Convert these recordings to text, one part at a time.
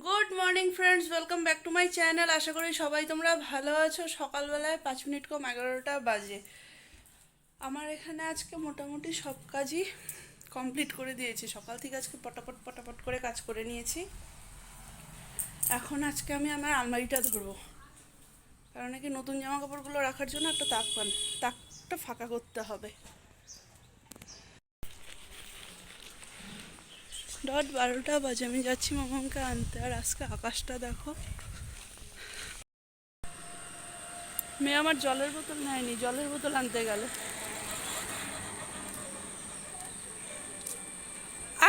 Good morning friends, welcome back to my channel. আশা করি সবাই তোমরা ভালো আছো। সকালবেলায় 5 মিনিট কম 11টা বাজে। আমার এখানে আজকে মোটামুটি সব কাজই কমপ্লিট করে দিয়েছি। সকাল থেকে আজকে পটাপট পটাপট করে কাজ করে নিয়েছি। এখন আজকে আমি আমার আলমারিটা ধরবো, কারণ নাকি নতুন জামা কাপড়গুলো রাখার জন্য একটা তাকটা ফাঁকা করতে হবে। 12টা বাজে, আমি যাচ্ছি মামাকে আনতে। আর আজকে আকাশটা দেখো। মেয়ে আমার জলের বোতল নেয়নি, জলের বোতল আনতে গেল।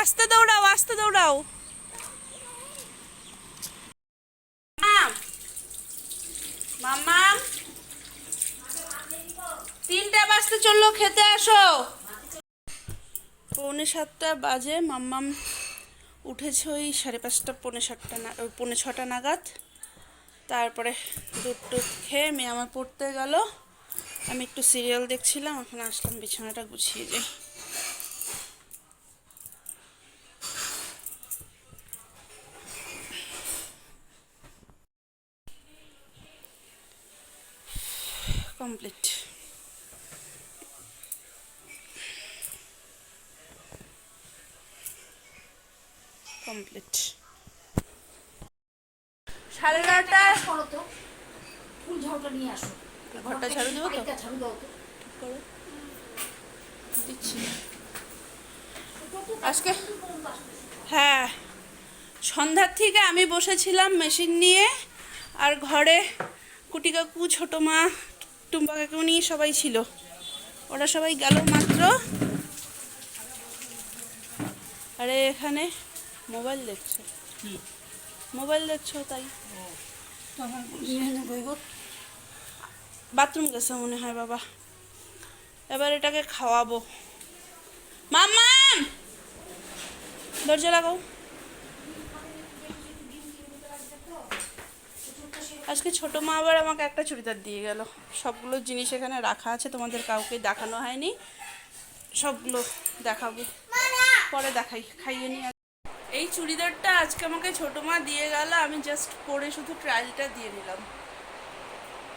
আস্তে দৌড়াও, আস্তে দৌড়াও। মাম্মাম, 3টা বাজতে চললো, খেতে আসো। 6:45 বাজে। মাম্মাম উঠেছে ওই 5:30 5:45 নাগাদ। তারপরে দুধ টুধ খেয়ে মেয়ে আমার পড়তে গেল। আমি একটু সিরিয়াল দেখছিলাম, এখন আসলাম বিছানাটা গুছিয়ে যাই। কমপ্লিট। কমপ্লিট। 9:30। করো তো, ফুল ঝাড়ুটা নিয়ে আসো। ঘরটা ঝাড়ু দেবো তো, ঝাড়ু দাও তো। ঠিক করে দিচ্ছি আজকে। হ্যাঁ, সন্ধ্যার থেকে আমি বসেছিলাম মেশিন নিয়ে, আর ঘরে কুটি কাকু, ছোটো মা, টুম্পা কাকু নিয়ে সবাই ছিল। ওরা সবাই গেল মাত্র। আরে এখানে মোবাইল দেখছে। মোবাইল দেখছো তাই? বাথরুম গেছে মনে হয় বাবা। এবার এটাকে খাওয়াবো। মাম্মাম, দরজা লাগাও। আজকে ছোটো মা আবার আমাকে একটা চুড়িদার দিয়ে গেল। সবগুলো জিনিস এখানে রাখা আছে, তোমাদের কাউকে দেখানো হয়নি। সবগুলো দেখাবো, পরে দেখাই, খাইয়ে নিয়ে। এই চুড়িদারটা আজকে আমাকে ছোটো মা দিয়ে গেল। আমি জাস্ট পরে শুধু ট্রায়ালটা দিয়ে নিলাম।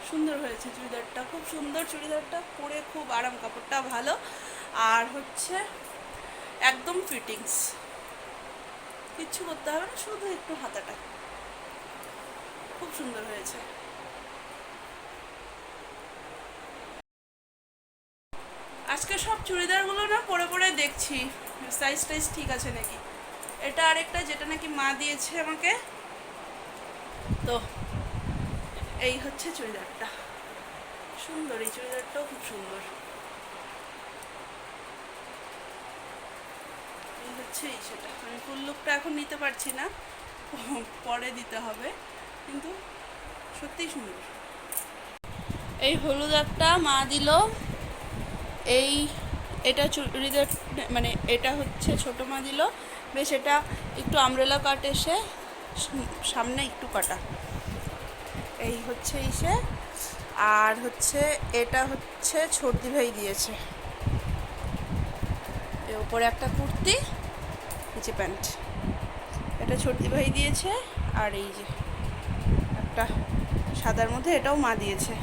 সুন্দর হয়েছে চুড়িদারটা, খুব সুন্দর চুড়িদারটা, পরে খুব আরাম, কাপড়টা ভালো। আর হচ্ছে একদম ফিটিংস, কিচ্ছু করতে হবে না, শুধু একটু হাতাটা। খুব সুন্দর হয়েছে। আজকে সব চুড়িদারগুলো না পরে পরে দেখছি সাইজ টাইজ ঠিক আছে নাকি। এটা আরেকটা, যেটা নাকি মা দিয়েছে আমাকে। তো এই হচ্ছে চুড়িদারটা, সুন্দর। এই চুড়িদারটাও খুব সুন্দর। এই হচ্ছে এই, সেটা আমি ফুল লুকটা এখন নিতে পারছি না, পরে দিতে হবে, কিন্তু সত্যিই সুন্দর। এই হলুদ একটা মা দিল। এই এটা চুড়িদার, মানে এটা হচ্ছে ছোটো মা দিল। বেশ, এটা একটু আমব্রেলা কাট এসে সামনে একটু কাটা। এই হচ্ছে ইসে। আর হচ্ছে এটা হচ্ছে ছর্দি ভাই দিয়েছে। এর উপরে একটা কুর্তি, নিচে প্যান্ট। এটা ছর্দি ভাই দিয়েছে। আর এই যে একটা সাদার মধ্যে, এটাও মা দিয়েছে।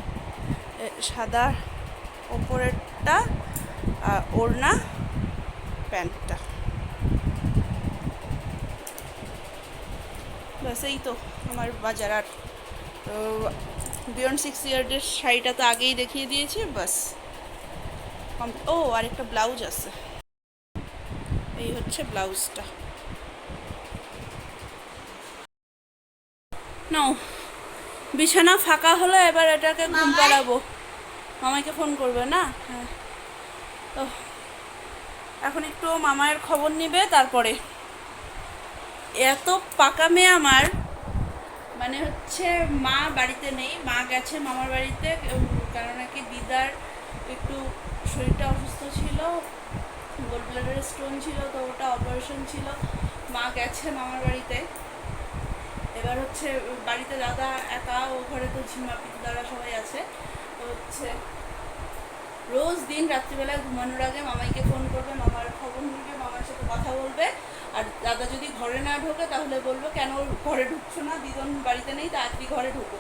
সাদা ওপরেরটা, ওড়না, প্যান্টটা। ব্যাস, এই তো আমার বাজার। আর বিয়ন্ড 6 ইয়ার্সের শাড়িটা তো আগেই দেখিয়ে দিয়েছি। বাস, ও আর একটা ব্লাউজ আছে। এই হচ্ছে ব্লাউজটা। নাও, বিছানা ফাঁকা হলো, এবার এটাকে ঘুম পাড়াবো। মামাকে ফোন করবে না? হ্যাঁ। তো এখন একটু মামায়ের খবর নিবে, তারপরে। এত পাকা মেয়ে আমার, মানে হচ্ছে মা বাড়িতে নেই, মা গেছে মামার বাড়িতে, কারণ নাকি দিদার একটু শরীরটা অসুস্থ ছিল, গোল্ড ব্লাডারের স্টোন ছিল, তো ওটা অপারেশন ছিল। মা গেছে মামার বাড়িতে। এবার হচ্ছে বাড়িতে দাদা একা, ও ঘরে তো ঝিমা পিতারা সবাই আছে। তো হচ্ছে রোজ দিন রাত্রিবেলায় ঘুমানোর আগে মামাইকে ফোন করবে, মামার খবর নিবে, মামার সাথে কথা বলবে। আর দাদা যদি ঘরে না ঢোকে তাহলে বলবো কেন ওর ঘরে ঢুকছো না, দিদন বাড়িতে নেই, তাড়াতাড়ি ঘরে ঢুকো।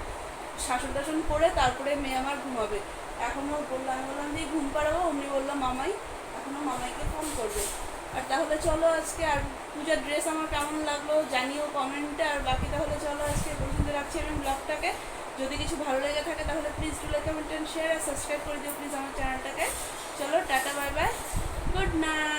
শাসন টাসন করে তারপরে মেয়ে আমার ঘুমাবে। এখনও বললাম, আমি বললাম যে ঘুম পাড়াবো, অমনি বললাম মামাই, এখনও মামাইকে ফোন করবে। আর তাহলে চলো আজকে, আর পূজার ড্রেস আমার কেমন লাগলো জানিও কমেন্টে। আর বাকি তাহলে চলো আজকে পর্যন্ত রাখছি আমি ব্লগটাকে। যদি কিছু ভালো লেগে থাকে তাহলে please do like, comment and share, আর সাবস্ক্রাইব করে দিও প্লিজ আমার চ্যানেলটাকে। চলো tata, bye bye, good night.